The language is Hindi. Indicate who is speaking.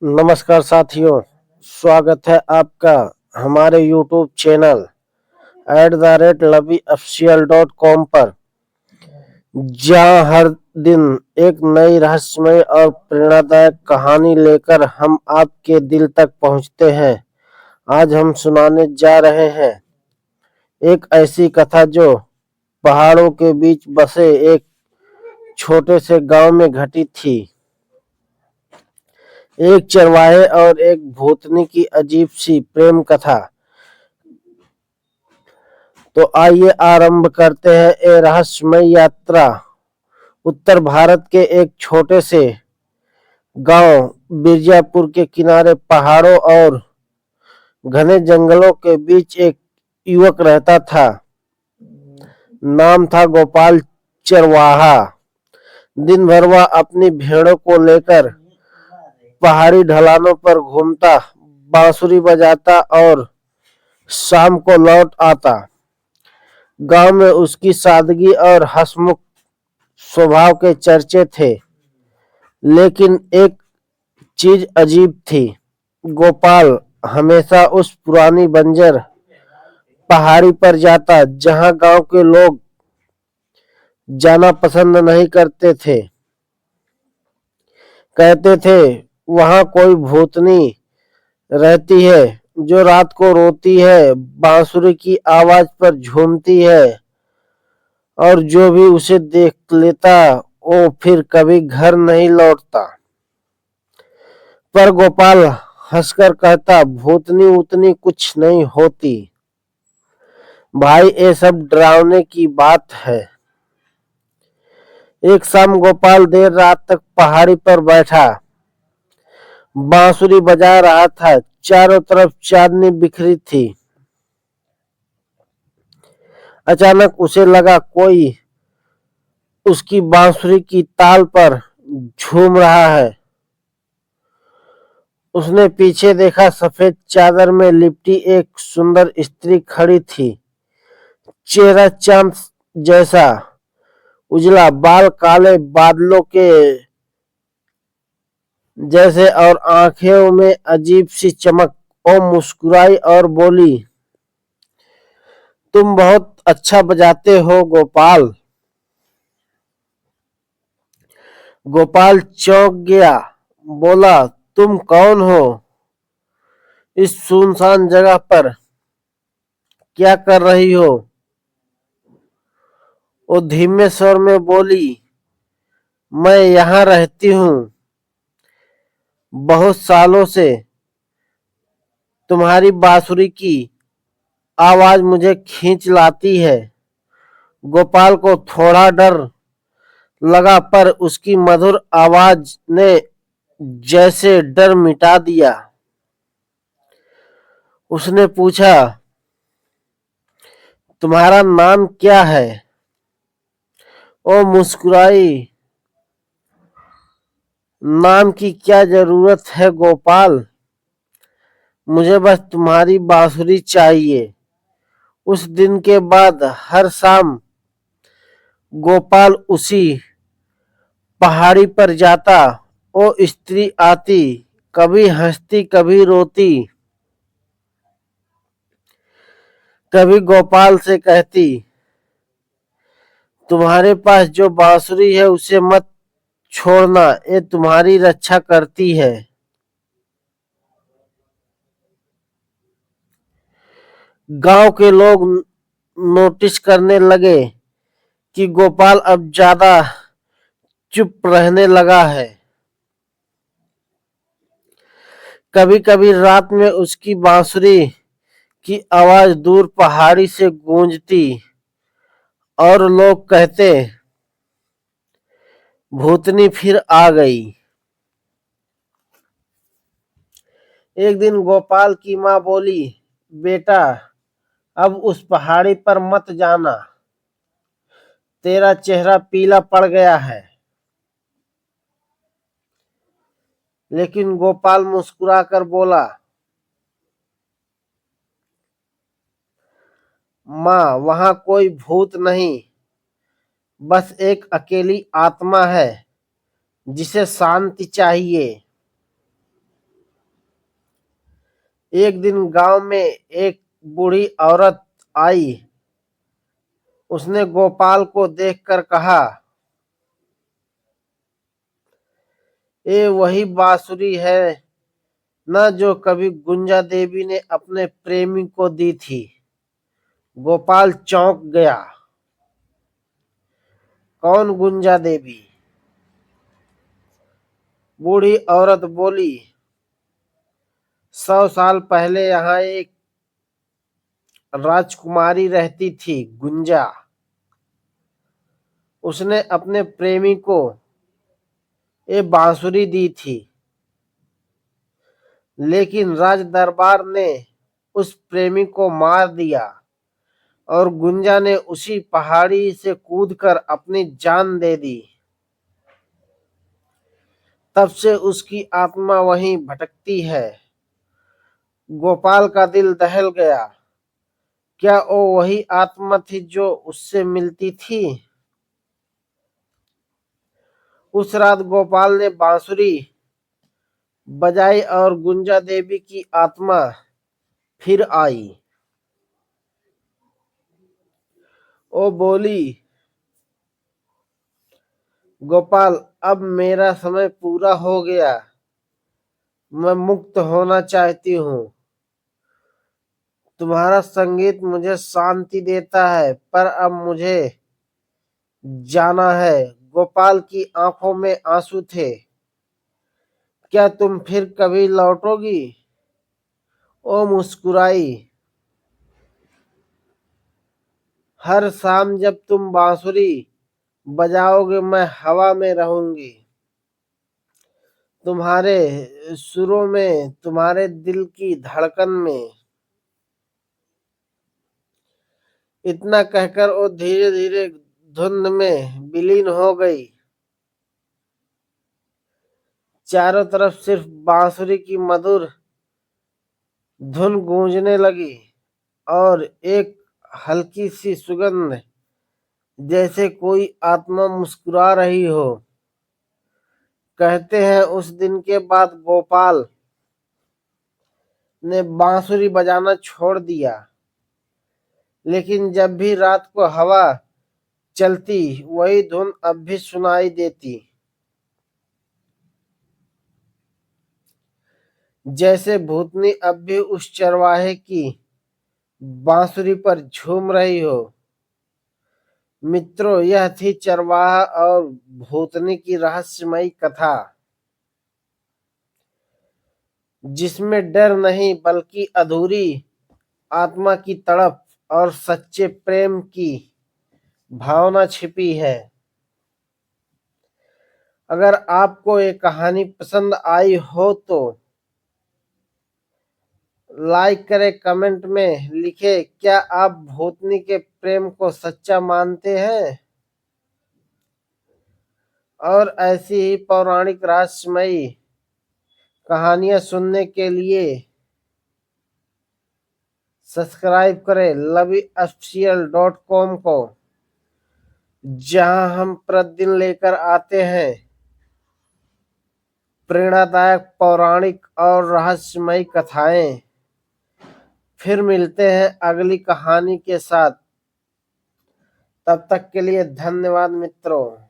Speaker 1: नमस्कार साथियों, स्वागत है आपका हमारे YouTube चैनल @LaviOfficial.com पर, जहां हर दिन एक नई रहस्यमय और प्रेरणादायक कहानी लेकर हम आपके दिल तक पहुंचते हैं। आज हम सुनाने जा रहे हैं एक ऐसी कथा जो पहाड़ों के बीच बसे एक छोटे से गांव में घटी थी। एक चरवाहे और एक भूतनी की अजीब सी प्रेम कथा। तो आइए आरंभ करते हैं ये रहस्यमय यात्रा उत्तर भारत के एक छोटे से गांव बीजापुर के किनारे। पहाड़ों और घने जंगलों के बीच एक युवक रहता था। नाम था गोपाल चरवाहा। दिन भर वह अपनी भेड़ों को लेकर पहाड़ी ढलानों पर घूमता, बांसुरी बजाता और शाम को लौट आता। गांव में उसकी सादगी और हंसमुख स्वभाव के चर्चे थे, लेकिन एक चीज अजीब थी। गोपाल हमेशा उस पुरानी बंजर पहाड़ी पर जाता जहां गांव के लोग जाना पसंद नहीं करते थे। कहते थे वहां कोई भूतनी रहती है जो रात को रोती है, बांसुरी की आवाज पर झूमती है और जो भी उसे देख लेता वो फिर कभी घर नहीं लौटता। पर गोपाल हंसकर कहता, भूतनी उतनी कुछ नहीं होती भाई, ये सब डरावने की बात है। एक शाम गोपाल देर रात तक पहाड़ी पर बैठा बांसुरी बजा रहा था। चारों तरफ चांदनी बिखरी थी। अचानक उसे लगा कोई उसकी बांसुरी की ताल पर झूम रहा है। उसने पीछे देखा, सफेद चादर में लिपटी एक सुंदर स्त्री खड़ी थी। चेहरा चांद जैसा उजला, बाल काले बादलों के जैसे और आंखों में अजीब सी चमक। वो मुस्कुराई और बोली, तुम बहुत अच्छा बजाते हो गोपाल। गोपाल चौंक गया, बोला, तुम कौन हो? इस सुनसान जगह पर क्या कर रही हो? वो धीमे स्वर में बोली, मैं यहाँ रहती हूँ बहुत सालों से। तुम्हारी बांसुरी की आवाज मुझे खींच लाती है। गोपाल को थोड़ा डर लगा, पर उसकी मधुर आवाज ने जैसे डर मिटा दिया। उसने पूछा, तुम्हारा नाम क्या है? वो मुस्कुराई, नाम की क्या जरूरत है गोपाल, मुझे बस तुम्हारी बांसुरी चाहिए। उस दिन के बाद हर शाम गोपाल उसी पहाड़ी पर जाता। वो स्त्री आती, कभी हंसती कभी रोती, कभी गोपाल से कहती, तुम्हारे पास जो बांसुरी है उसे मत छोड़ना, ये तुम्हारी रक्षा करती है। गांव के लोग नोटिस करने लगे कि गोपाल अब ज्यादा चुप रहने लगा है। कभी कभी रात में उसकी बांसुरी की आवाज दूर पहाड़ी से गूंजती और लोग कहते, भूतनी फिर आ गई। एक दिन गोपाल की माँ बोली, बेटा अब उस पहाड़ी पर मत जाना, तेरा चेहरा पीला पड़ गया है। लेकिन गोपाल मुस्कुराकर बोला, माँ वहां कोई भूत नहीं, बस एक अकेली आत्मा है जिसे शांति चाहिए। एक दिन गांव में एक बूढ़ी औरत आई। उसने गोपाल को देखकर कहा, ये वही बांसुरी है न जो कभी गुंजा देवी ने अपने प्रेमी को दी थी। गोपाल चौंक गया। कौन गुंजा देवी? बूढ़ी औरत बोली, 100 साल पहले यहाँ एक राजकुमारी रहती थी, गुंजा। उसने अपने प्रेमी को ये बांसुरी दी थी, लेकिन राज दरबार ने उस प्रेमी को मार दिया और गुंजा ने उसी पहाड़ी से कूदकर अपनी जान दे दी। तब से उसकी आत्मा वहीं भटकती है। गोपाल का दिल दहल गया। क्या वो वही आत्मा थी जो उससे मिलती थी? उस रात गोपाल ने बांसुरी बजाई और गुंजा देवी की आत्मा फिर आई। वो बोली, गोपाल, अब मेरा समय पूरा हो गया। मैं मुक्त होना चाहती हूँ। तुम्हारा संगीत मुझे शांति देता है, पर अब मुझे जाना है। गोपाल की आंखों में आंसू थे। क्या तुम फिर कभी लौटोगी? वो मुस्कुराई। हर शाम जब तुम बांसुरी बजाओगे मैं हवा में रहूंगी, तुम्हारे सुरों में, तुम्हारे दिल की धड़कन में। इतना कहकर वो धीरे धीरे धुंध में विलीन हो गई। चारों तरफ सिर्फ बांसुरी की मधुर धुन गूंजने लगी और एक हल्की सी सुगंध, जैसे कोई आत्मा मुस्कुरा रही हो। कहते हैं उस दिन के बाद गोपाल ने बांसुरी बजाना छोड़ दिया, लेकिन जब भी रात को हवा चलती वही धुन अब भी सुनाई देती, जैसे भूतनी अब भी उस चरवाहे की बांसुरी पर झूम रही हो। मित्रों, यह थी चरवाहा और भूतनी की रहस्यमयी कथा, जिसमें डर नहीं बल्कि अधूरी आत्मा की तड़प और सच्चे प्रेम की भावना छिपी है। अगर आपको ये कहानी पसंद आई हो तो लाइक करें, कमेंट में लिखें, क्या आप भूतनी के प्रेम को सच्चा मानते हैं? और ऐसी ही पौराणिक रहस्यमयी कहानियां सुनने के लिए सब्सक्राइब करें loveofficial.com को, जहां हम प्रतिदिन लेकर आते हैं प्रेरणादायक पौराणिक और रहस्यमयी कथाएं। फिर मिलते हैं अगली कहानी के साथ। तब तक के लिए धन्यवाद मित्रों।